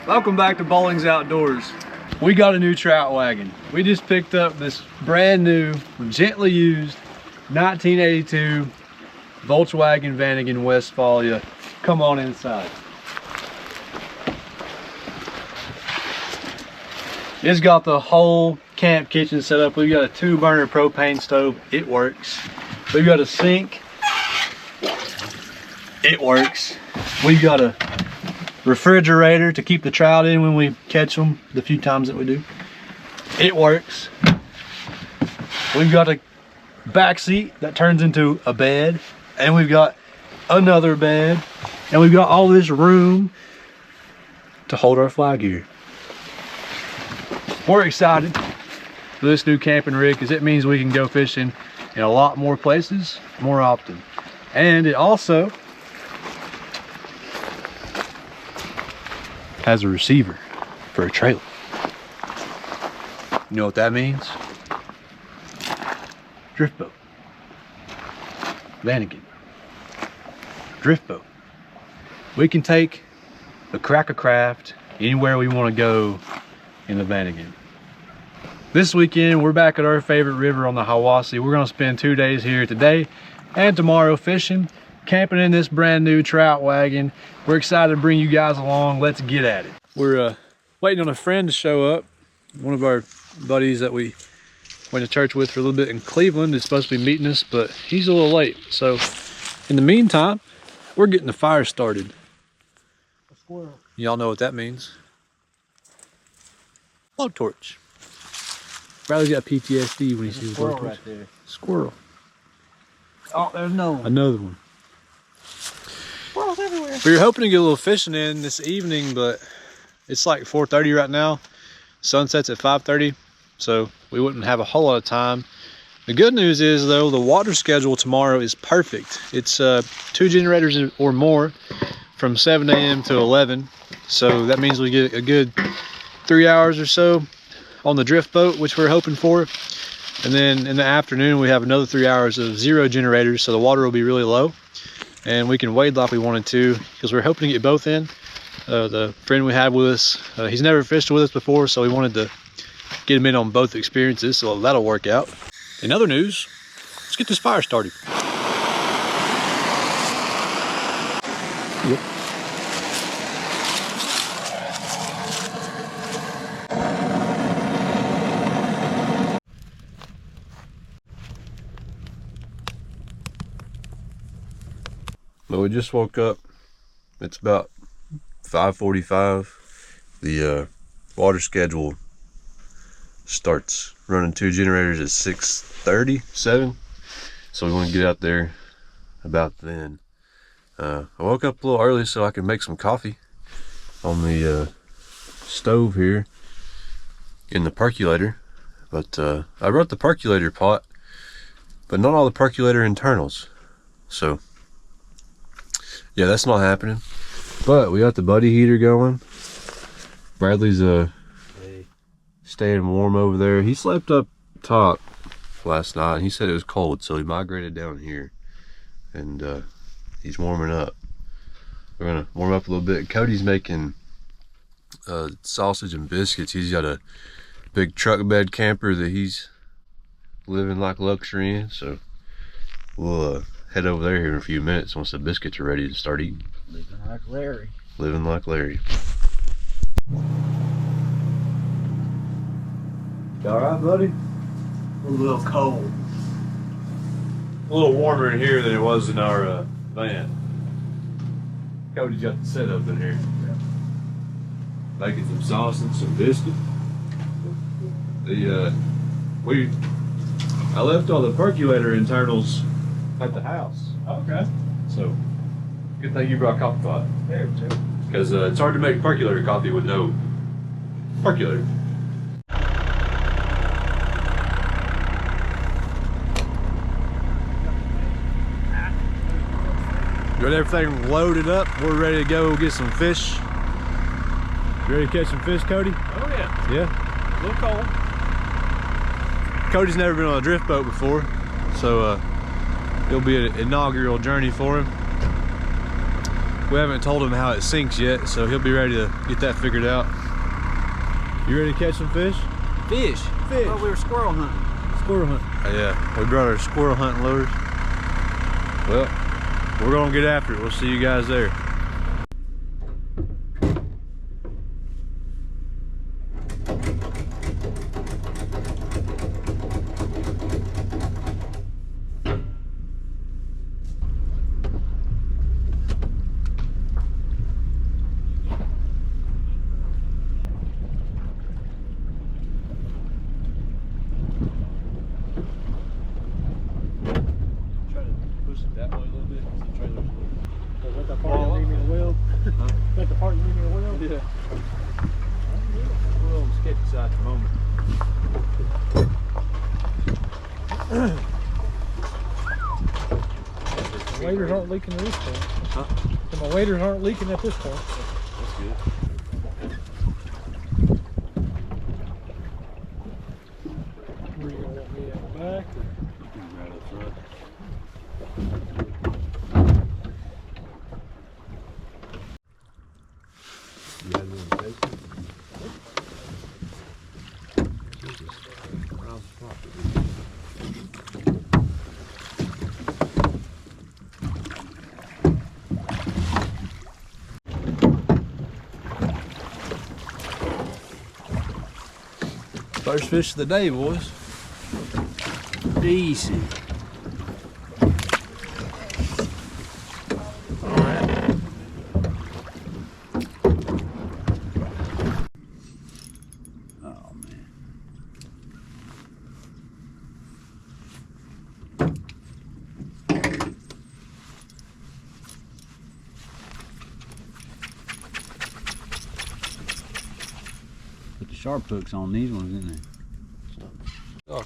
Welcome back to Bowling's Outdoors. We got a new trout wagon. We just picked up this brand new, gently used 1982 Volkswagen Vanagon Westphalia. Come on inside. It's got the whole camp kitchen set up. We've got a 2-burner propane stove. It works. We've got a sink. It works. We've got a refrigerator to keep the trout in when we catch them, the few times that we do. It works. We've got a back seat that turns into a bed, and we've got another bed, and we've got all this room to hold our fly gear. We're excited for this new camping rig because it means we can go fishing in a lot more places more often. And it also has a receiver for a trailer. You know what that means? Drift boat. Vanagon. Drift boat. We can take the Cracker Craft anywhere we want to go in the Vanagon. This weekend we're back at our favorite river on the Hiwassee. We're going to spend 2 days here today and tomorrow fishing, camping in this brand new trout wagon. We're excited to bring you guys along. Let's get at it. We're waiting on a friend to show up. One of our buddies that we went to church with for a little bit in Cleveland is supposed to be meeting us, but he's a little late. So in the meantime, we're getting the fire started. A squirrel. Y'all know what that means. Blowtorch. Bradley's got PTSD when he sees a blowtorch. Right there. Squirrel. Oh, there's another one. Squirrels everywhere. We were hoping to get a little fishing in this evening, but it's like 4:30 right now. Sunset's at 5:30, so we wouldn't have a whole lot of time. The good news is, though, the water schedule tomorrow is perfect. It's 2 generators or more from 7 a.m. to 11, so that means we get a good 3 hours or so on the drift boat, which we're hoping for. And then in the afternoon we have another 3 hours of 0 generators, so the water will be really low and we can wade like we wanted to, because we're hoping to get both in. The friend we have with us, he's never fished with us before, so we wanted to get him in on both experiences, so that'll work out. In other news, let's get this fire started. Yep. Well, we just woke up. It's about 5:45. The water schedule starts running 2 generators at 6:37, so we want to get out there about then. I woke up a little early so I can make some coffee on the stove here in the percolator, but I brought the percolator pot, but not all the percolator internals, so yeah, that's not happening. But we got the buddy heater going. Bradley's staying warm over there. He slept up top last night. He said it was cold, so he migrated down here, and he's warming up. We're gonna warm up a little bit. Cody's making sausage and biscuits. He's got a big truck bed camper that he's living like luxury in, so we'll head over there here in a few minutes once the biscuits are ready to start eating. Living like Larry. Living like Larry. You all right, buddy? A little cold. A little warmer in here than it was in our van. Cody's got the setup in here. Yeah. Making some sausage, some biscuit. I left all the percolator internals at the house. Okay. So, good thing you brought coffee pot. There too. Because it's hard to make percolator coffee with no percolator. Got everything loaded up. We're ready to go get some fish. You ready to catch some fish, Cody? Oh yeah. Yeah? A little cold. Cody's never been on a drift boat before, so it'll be an inaugural journey for him. We haven't told him how it sinks yet, so he'll be ready to get that figured out. You ready to catch some fish? Fish. Fish. Oh, we were squirrel hunting. Squirrel hunt. Yeah, we brought our squirrel hunting lures. Well, we're gonna get after it. We'll see you guys there. That way a little bit, because the trailer's a little... So is that the part you need me to wheel? Huh? Is that the part you need me to wheel? Yeah. We're on the sketchy side at the moment. My waders aren't leaking at this point. Huh? So my waders aren't leaking at this point. That's good. Where you gonna want me at the back? Or? Right up front. You guys want to taste it? First fish of the day, boys. Decent. Oh man. Put the sharp hooks on these ones, didn't they? Oh.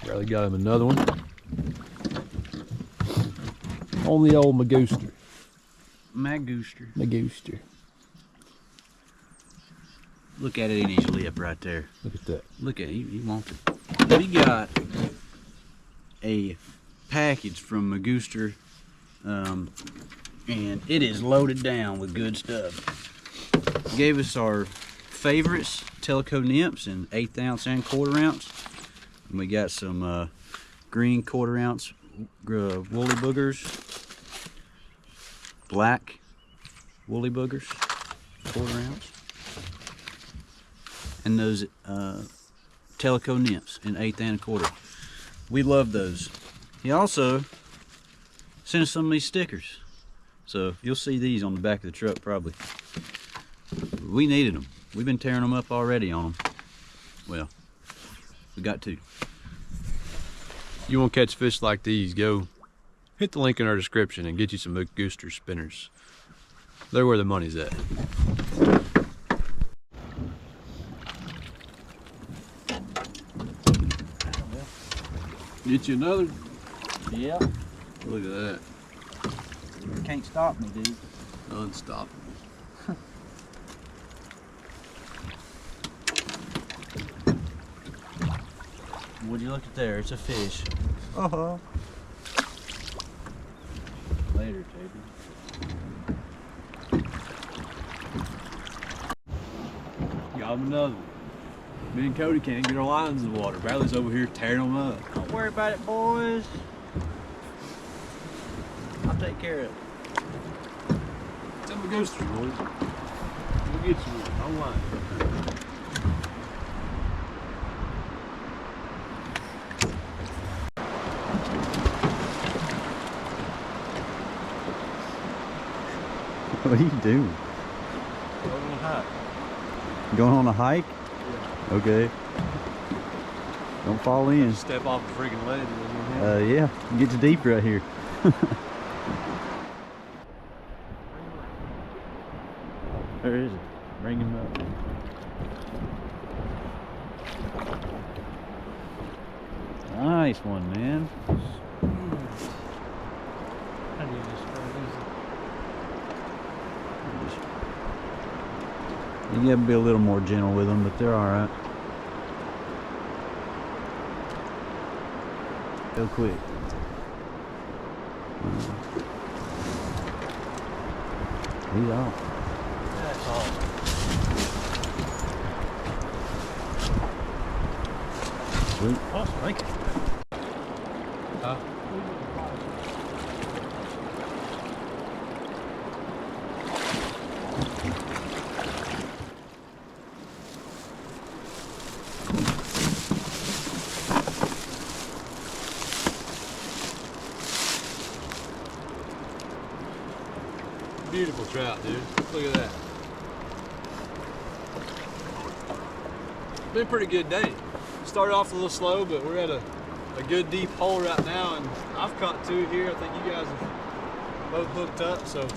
Barely got him another one. On the old Magooster. Magooster. Magooster. Look at it in his lip right there. Look at that. Look at it. He wants it. We got a package from Magooster, and it is loaded down with good stuff. Gave us our favorites, Teleco nymphs in 1/8 ounce and 1/4 ounce. And we got some green 1/4 ounce woolly boogers, black woolly boogers, 1/4 ounce, and those Teleco nymphs in 1/8 and 1/4. We love those. He also sent us some of these stickers, so you'll see these on the back of the truck probably. We needed them. We've been tearing them up already on them. Well, we got to. You want to catch fish like these, go hit the link in our description and get you some Magooster spinners. They're where the money's at. Get you another? Yeah. Look at that. Can't stop me, dude. Unstoppable. Would you look at there? It's a fish. Uh-huh. Later, Tabby. Got him another one. Me and Cody can't get our lines in the water. Bradley's over here tearing them up. Don't worry about it, boys. I'll take care of it. Tell me Magooster, boys. We'll get you one online. What are you doing? Going on a hike. Going on a hike? Yeah. Okay. Don't fall in. Step off a freaking ledge. Yeah, get you deep right here. Where is it? Bring him up. Nice one, man. How do you just You gotta be a little more gentle with them, but they're alright. Go quick. he's out. That's all. Sweet. Awesome, thank you. Beautiful trout, dude. Look at that. Been a pretty good day. Started off a little slow, but we're at a good deep hole right now, and I've caught 2 here. I think you guys have both hooked up, so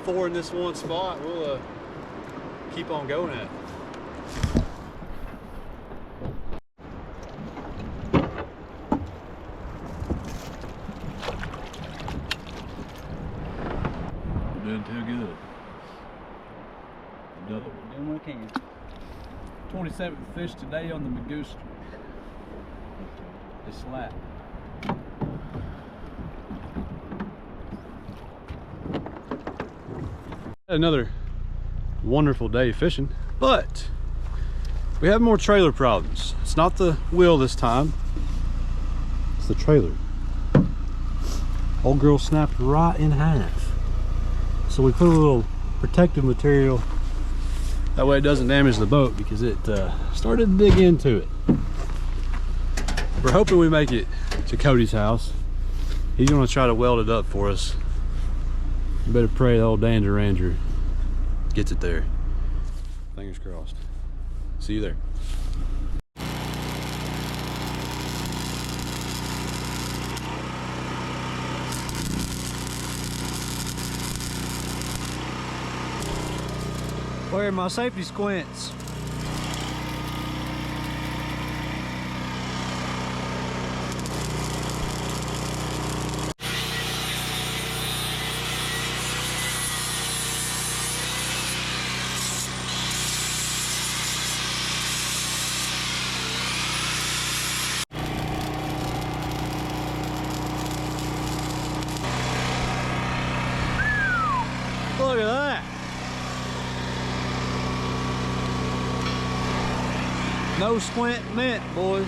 4 in this one spot. We'll keep on going at it. Doing too good. Double. Doing what I can. 27th fish today on the Magooster. It's slap. Another wonderful day fishing, but we have more trailer problems. It's not the wheel this time, it's the trailer. Old girl snapped right in half. So we put a little protective material, that way it doesn't damage the boat, because it started to dig into it. We're hoping we make it to Cody's house. He's gonna try to weld it up for us. You better pray the old Danger Ranger gets it there. Fingers crossed. See you there. Where are my safety squints? Look at that. No squint mint, boys.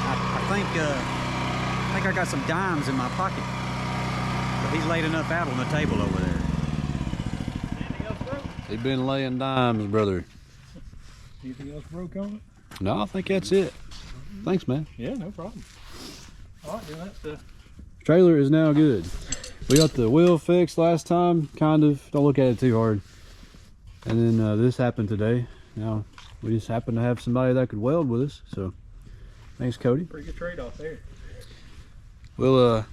I think I got some dimes in my pocket. But he's laid enough out on the table over there. Anything else broke? They've been laying dimes, brother. Anything else broke on it? No, I think that's it. Thanks, man. Yeah, no problem. All right, then that's Trailer is now good. We got the wheel fixed last time, kind of. Don't look at it too hard. And then this happened today. Now we just happen to have somebody that could weld with us. So thanks, Cody. pretty good trade-off there. We'll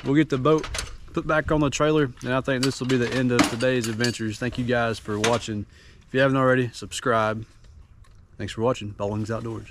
get the boat put back on the trailer, and I think this will be the end of today's adventures. Thank you guys for watching. If you haven't already, subscribe. Thanks for watching Ballings Outdoors.